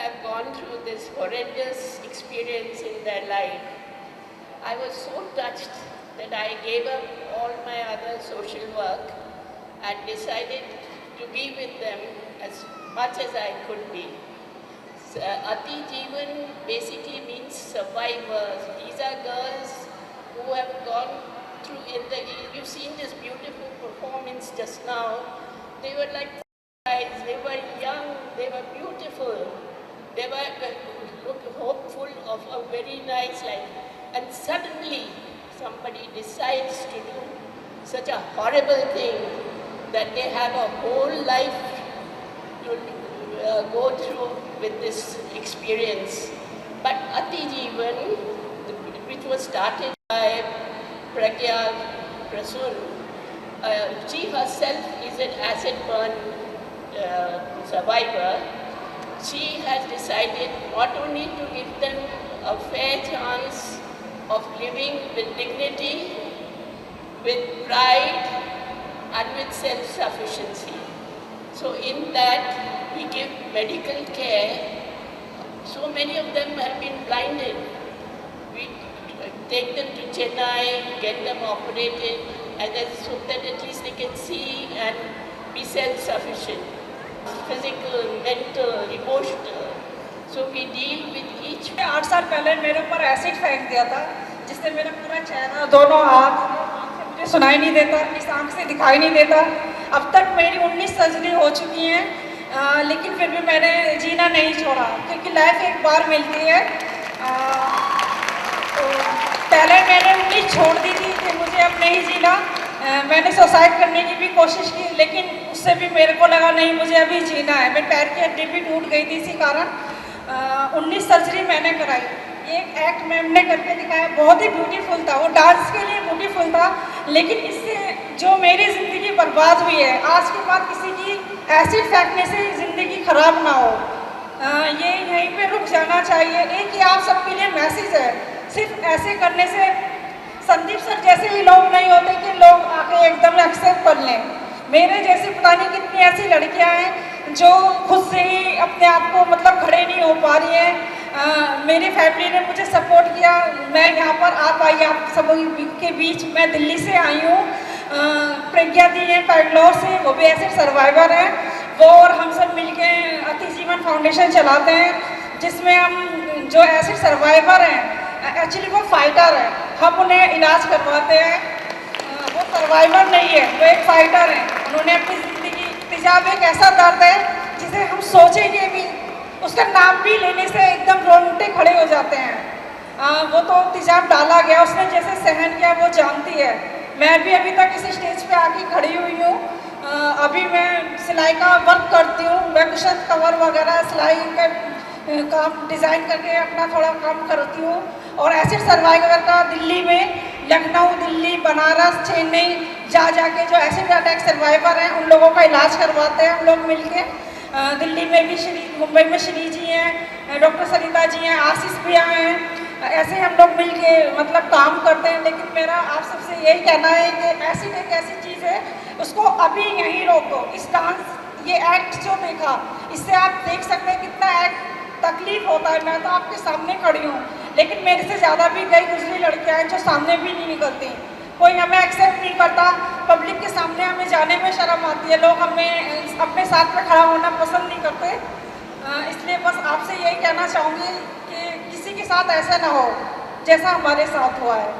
have gone through this horrendous experience in their life, I was so touched that I gave up all my other social work and decided to be with them as much as I could be. Ati Jeevan basically means survivors. These are girls who have gone through, you've seen this beautiful performance just now. They were like guys, they were young, they were beautiful, they were hopeful of a very nice life. And suddenly somebody decides to do such a horrible thing that they have a whole life to go through with this experience. But Ati Jeevan, which was started by Pragya Prasun, she herself is an acid burn survivor. She has decided not only to give them a fair chance of living with dignity, with pride, and with self-sufficiency. So in that, we give medical care. So many of them have been blinded. We take them to Chennai, get them operated, and then so that at least they can see and be self-sufficient. Physical, mental, emotional. So we deal with each. 8 साल पहले मेरे ऊपर acid फेंक दिया था, जिससे मेरा पूरा चेहरा, दोनों हाथ, मुझे सुनाई नहीं देता, इस आँख से दिखाई नहीं देता। अब तक मेरी 19 सर्जरी हो चुकी हैं, लेकिन फिर भी मैंने जीना नहीं छोड़ा, क्योंकि लाइफ एक बार मिलती है। तो पहले मैंने 19 छोड़ दी थी कि मुझे अब नहीं जीना। मैंने सुसाइड करने की भी कोशिश की, लेकिन उससे भी मेरे को लगा नहीं, मुझे अभी जीना है। मेरे पैर की हड्डी भी टूट गई थी, इसी कारण 19 सर्जरी मैंने कराई। एक एक्ट मैम ने करके दिखाया, बहुत ही ब्यूटीफुल था, वो डांस के लिए ब्यूटीफुल था, लेकिन इससे जो मेरी ज़िंदगी बर्बाद हुई है, आज के बाद किसी की एसिड फेंकने से ज़िंदगी ख़राब ना हो। ये यहीं पे रुक जाना चाहिए। एक ही आप सबके लिए मैसेज है, सिर्फ ऐसे करने से संदीप सर जैसे ही लोग नहीं होते कि लोग आके एकदम एक्सेप्ट कर लें। मेरे जैसे पता नहीं कितनी ऐसी लड़कियां हैं जो खुद से ही अपने आप को मतलब खड़े नहीं हो पा रही हैं। मेरी फैमिली ने मुझे सपोर्ट किया, मैं यहाँ पर आ पाई आप सब के बीच। मैं दिल्ली से आई हूँ, प्रज्ञा दी है बैंगलोर से, वो भी एसिड सर्वाइवर है। वो और हम सब मिलके अति जीवन फाउंडेशन चलाते हैं, जिसमें हम जो एसिड सर्वाइवर हैं, एक्चुअली वो फाइटर है, हम उन्हें इलाज करवाते हैं। वो सर्वाइवर नहीं है, वो एक फाइटर है। उन्होंने अपनी ज़िंदगी, तेजाब एक ऐसा दर्द है जिसे हम सोचेंगे भी, उसका नाम भी लेने से एकदम रोंगटे खड़े हो जाते हैं। वो तो तेजाब डाला गया, उसने जैसे सहन किया वो जानती है। मैं भी अभी तक इस स्टेज पे आके खड़ी हुई हूँ। अभी मैं सिलाई का वर्क करती हूँ, मैं कुशन कवर वगैरह सिलाई का काम डिज़ाइन करके अपना थोड़ा काम करती हूँ। और एसिड सर्वाइवर का दिल्ली में, लखनऊ, दिल्ली, बनारस, चेन्नई जा जाके जो एसिड अटैक सर्वाइवर हैं उन लोगों का इलाज करवाते हैं हम लोग मिलके। दिल्ली में भी मुंबई में श्री जी हैं, डॉक्टर सरिता जी हैं, आशीष भैया हैं। ऐसे हम लोग मिलके मतलब काम करते हैं। लेकिन मेरा आप सबसे यही कहना है कि एसिड एक ऐसी चीज़ है, उसको अभी यहीं रोको। इस डांस, ये एक्ट जो देखा, इससे आप देख सकते हैं कितना एक्ट तकलीफ होता है। मैं तो आपके सामने खड़ी हूँ, लेकिन मेरे से ज़्यादा भी कई दूसरी लड़कियाँ हैं जो सामने भी नहीं निकलती। कोई हमें एक्सेप्ट नहीं करता, पब्लिक के सामने हमें जाने में शर्म आती है, लोग हमें अपने साथ में खड़ा होना पसंद नहीं करते। इसलिए बस आपसे यही कहना चाहूँगी कि किसी के साथ ऐसा ना हो जैसा हमारे साथ हुआ है।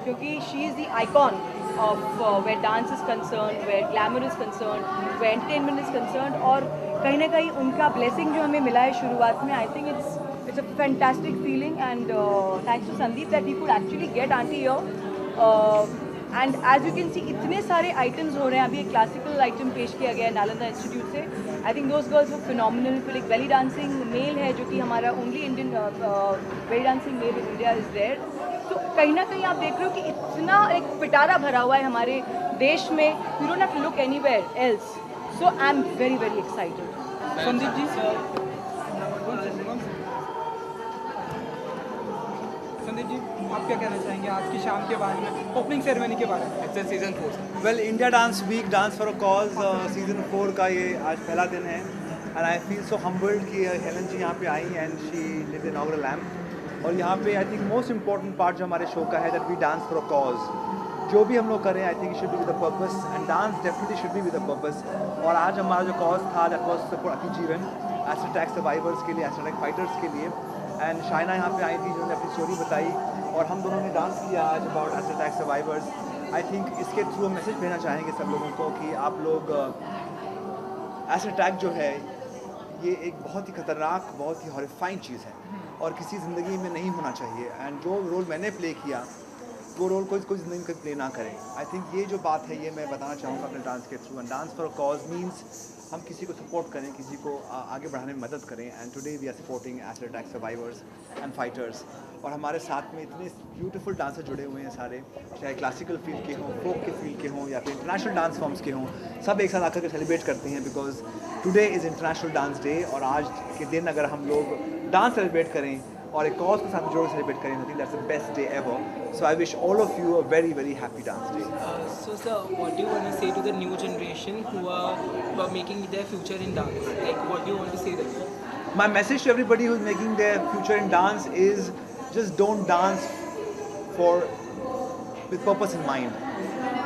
क्योंकि she is the icon of where dance is concern, where glamour is concern, where entertainment is concern. और कहीं ना कहीं उनका ब्लेसिंग जो हमें मिला है शुरुआत में, I think it's a fantastic feeling, and thanks to Sandeep that he could actually get auntie here. And as you can see, इतने सारे आइटम्स हो रहे हैं। अभी एक क्लासिकल आइटम पेश किया गया है नालंदा इंस्टीट्यूट से। I think those girls were phenomenal. फिर एक बेली डांसिंग मेल है जो कि हमारा only Indian belly dancing male in India is there. तो कहीं ना कहीं आप देख रहे हो कि इतना एक पिटारा भरा हुआ है हमारे देश में। You don't have to look anywhere else. So I am very very excited. Sandeep ji, Sandeep ji, आप क्या कहना चाहेंगे आज की शाम के बारे में, ओपनिंग सेरेमनी के बारे में? It's season 4। Well, India dance week, dance for a cause season 4 का ये आज पहला दिन है। And I feel so humbled कि हेलन जी यहाँ पे आई and she did the inaugural lamp. और यहाँ पे I think most important part जो हमारे शो का है that we dance for a cause. जो भी हम लोग करें I think it should be with a purpose, and dance definitely should be with a purpose. और आज हमारा जो कॉज था दैट वाज सपोर्ट अति जीवन, एसिड अटैक सर्वाइवर्स के लिए, एसिड अटैक फाइटर्स के लिए। एंड शाइना यहाँ पे आई थी जिन्होंने अपनी स्टोरी बताई और हम दोनों ने डांस किया आज about acid attack survivors. I think इसके थ्रू मैसेज भेजना चाहेंगे सब लोगों को कि आप लोग एसिड अटैक जो है ये एक बहुत ही खतरनाक, बहुत ही हॉरिफाइंग चीज़ है और किसी ज़िंदगी में नहीं होना चाहिए। एंड जो रोल मैंने प्ले किया वो रोल कोई ज़िंदगी में प्ले ना करें। आई थिंक ये जो बात है ये मैं बताना चाहूँगा अपने डांस के through. And dance for a cause means हम किसी को सपोर्ट करें, किसी को आगे बढ़ाने में मदद करें। And today we are supporting acid attack survivors and fighters. और हमारे साथ में इतने ब्यूटीफुल डांसर जुड़े हुए हैं सारे, चाहे क्लासिकल फील्ड के हों, फोक के फील्ड के हों या फिर इंटरनेशनल डांस फॉर्म्स के हों। सब एक साथ आकर के सेलिब्रेट करते हैं because today is international dance day. और आज के दिन अगर हम लोग डांस सेलिब्रेट करें और एक कॉज के साथ जोड़ सेलिब्रेट करें, I think that's the best day ever. So I wish all of you a very very happy dance day. So sir, what do you want to say to the new generation who are making their future in dance? Like what do you want to say to them? My message to everybody who's making their future in dance is just don't dance with purpose in mind.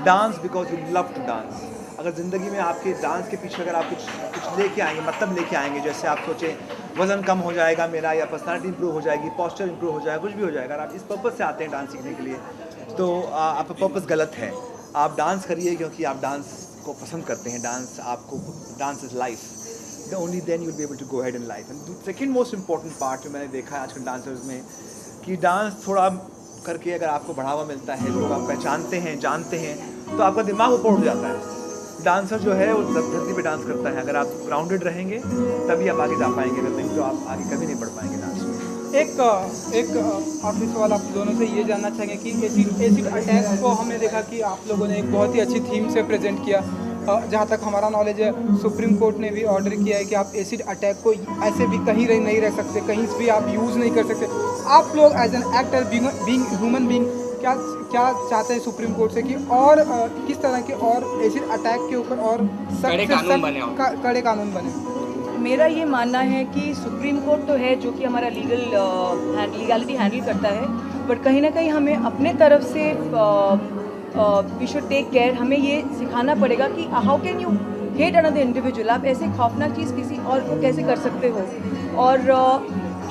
Dance because you love to dance. अगर ज़िंदगी में आपके dance के पीछे अगर आप कुछ लेके आएंगे, मतलब लेके आएंगे, जैसे आप सोचें वज़न कम हो जाएगा मेरा, या पर्सनालिटी इंप्रूव हो जाएगी, पोस्चर इंप्रूव हो जाएगा, कुछ भी हो जाएगा, अगर आप इस पर्पस से आते हैं डांस सीखने के लिए तो आपका पर्पस गलत है। आप डांस करिए क्योंकि आप डांस को पसंद करते हैं। Dance is life. Only then you will be able to go ahead in life. And second most important part जो मैंने देखा है आजकल डांसर्स में कि डांस थोड़ा करके अगर आपको बढ़ावा मिलता है, लोग आप पहचानते हैं, जानते हैं, तो आपका दिमाग ऊपर उठ जाता है। डांसर जो है वो धरती पे डांस करता है। अगर आप ग्राउंडेड रहेंगे तभी आप आगे जा पाएंगे, अगर नहीं तो आप आगे कभी नहीं बढ़ पाएंगे डांस में। एक आखिरी सवाल आप दोनों से ये जानना चाहेंगे कि एसिड अटैक को हमने देखा कि आप लोगों ने एक बहुत ही अच्छी थीम से प्रेजेंट किया। जहाँ तक हमारा नॉलेज है, सुप्रीम कोर्ट ने भी ऑर्डर किया है कि आप एसिड अटैक को ऐसे भी कहीं नहीं रह सकते, कहीं भी आप यूज़ नहीं कर सकते। आप लोग as an actor being human being क्या चाहते हैं सुप्रीम कोर्ट से कि और किस तरह के और एसिड अटैक के ऊपर और कड़े कानून बने? मेरा ये मानना है कि सुप्रीम कोर्ट तो है जो कि हमारा लीगैलिटी हैंडल करता है, बट कहीं ना कहीं हमें अपने तरफ से वी शुड टेक केयर। हमें ये सिखाना पड़ेगा कि how can you hate another individual. आप ऐसे खौफनाक चीज़ किसी और को कैसे कर सकते हो। और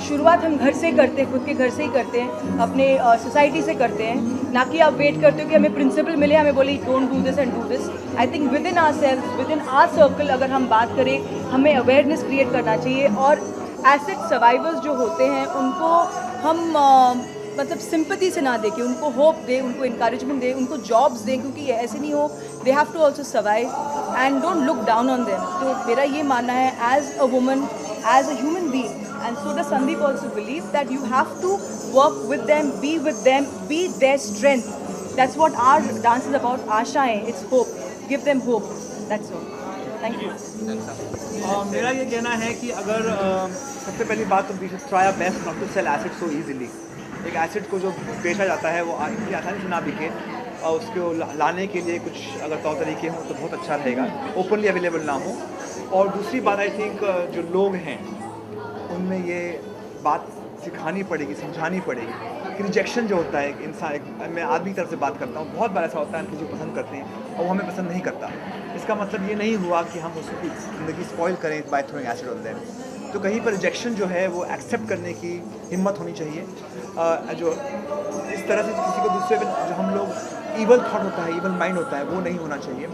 शुरुआत हम घर से करते हैं, खुद के घर से ही करते हैं, अपने सोसाइटी से करते हैं, ना कि आप वेट करते हो कि हमें प्रिंसिपल मिले, हमें बोले don't do this and do this. I think within our self, within our circle अगर हम बात करें, हमें अवेयरनेस क्रिएट करना चाहिए। और एसिड सर्वाइवर्स जो होते हैं उनको हम मतलब सिंपैथी से ना देखें, उनको होप दें, उनको इंकरेजमेंट दें, उनको जॉब्स दें, क्योंकि ऐसे नहीं हो, they have to also survive and don't look down on them. तो मेरा ये मानना है as a woman, as a human being, and so does Sandeep also believe that you have to work with them, be their strength. That's what our dance is about. Ashaएं, it's hope. Give them hope. That's all. Thank you. मेरा ये कहना है कि अगर सबसे पहली बात तो we should try our best not to sell acid so easily. एक एसिड को जो बेचा जाता है वो इतनी आसानी से ना बिके, और उसको लाने के लिए कुछ अगर तौर तरीके हों तो बहुत अच्छा रहेगा, ओपनली अवेलेबल ना हो। और दूसरी बात आई थिंक जो लोग हैं उनमें ये बात सिखानी पड़ेगी, समझानी पड़ेगी कि रिजेक्शन जो होता है इंसान, मैं आदमी की तरफ से बात करता हूँ, बहुत बार ऐसा होता है हम किसी को पसंद करते हैं और वो हमें पसंद नहीं करता। इसका मतलब ये नहीं हुआ कि हम उसकी ज़िंदगी स्पॉइल करें by throwing acid on them. तो कहीं पर रिजेक्शन जो है वो एक्सेप्ट करने की हिम्मत होनी चाहिए। जो इस तरह से किसी को दूसरे पे जो हम लोग ईवल थॉट होता है, ईवल माइंड होता है, वो नहीं होना चाहिए।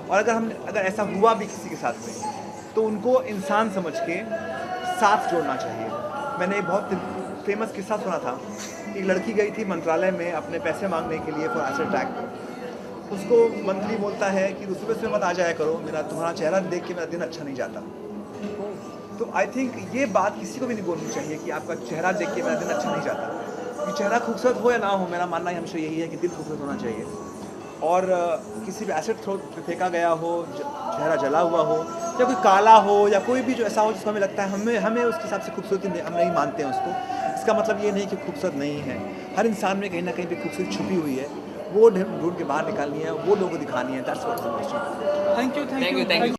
और अगर ऐसा हुआ भी किसी के साथ में तो उनको इंसान समझ के साथ जोड़ना चाहिए। मैंने एक बहुत फेमस किस्सा सुना था, एक लड़की गई थी मंत्रालय में अपने पैसे मांगने के लिए फॉर एसेट टैक्स। उसको मंत्री बोलता है कि सुबह मत आ जाया करो, तुम्हारा चेहरा देख के मेरा दिन अच्छा नहीं जाता। तो आई थिंक ये बात किसी को भी नहीं बोलनी चाहिए कि आपका चेहरा देख के मेरा दिन अच्छा नहीं जाता। कि चेहरा खूबसूरत हो या ना हो, मेरा मानना हमेशा यही है कि दिल खूबसूरत होना चाहिए। और किसी भी एसिड थ्रो फेंका गया हो, चेहरा जला हुआ हो या कोई काला हो या कोई भी जो ऐसा हो जिसको हमें लगता है हमें उसके हिसाब से खूबसूरती हम नहीं मानते हैं उसको, इसका मतलब ये नहीं कि खूबसूरत नहीं है। हर इंसान में कहीं ना कहीं पे खूबसूरती छुपी हुई है, वो ढूंढ के बाहर निकालनी है, वो लोगों को दिखानी है। That's what is important. Thank you.